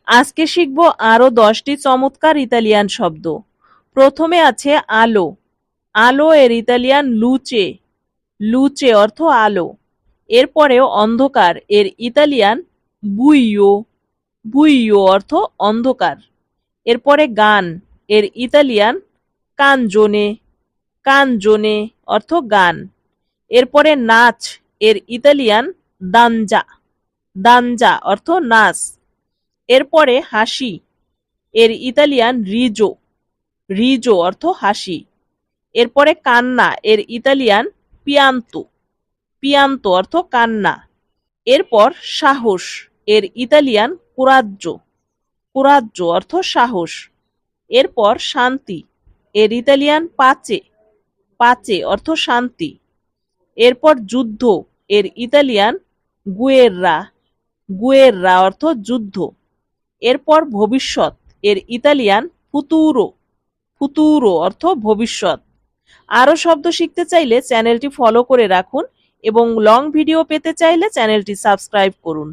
আজকে শিখব আরো 10টি চমৎকার ইতালিয়ান শব্দ। প্রথমে আছে আলো। আলো এর ইতালিয়ান লুচে। লুচে অর্থ আলো। এরপরে অন্ধকার এর ইতালিয়ান বুইও। বুইও অর্থ অন্ধকার। এরপরে গান এর ইতালিয়ান কানজোনে। কানজোনে অর্থ গান। এরপরে নাচ এর ইতালিয়ান দাঞ্জা। দাঞ্জা অর্থ নাচ। এরপরে হাসি এর ইতালিয়ান রিজো। রিজো অর্থ হাসি। এরপরে কান্না এর ইতালিয়ান পিয়ান্তো। পিয়ান্তো অর্থ কান্না। এরপর সাহস এর ইতালিয়ান কুরাজ্জো। কুরাজ্জো অর্থ সাহস। এরপর শান্তি এর ইতালিয়ান পাচে। পাচে অর্থ শান্তি। এরপর যুদ্ধ এর ইতালিয়ান গুয়েররা। গুয়েররা অর্থ যুদ্ধ। এরপর ভবিষ্যৎ এর ইতালিয়ান ফুতুরো। ফুতুরো অর্থ ভবিষ্যৎ। আরও শব্দ শিখতে চাইলে চ্যানেলটি ফলো করে রাখুন এবং লং ভিডিও পেতে চাইলে চ্যানেলটি সাবস্ক্রাইব করুন।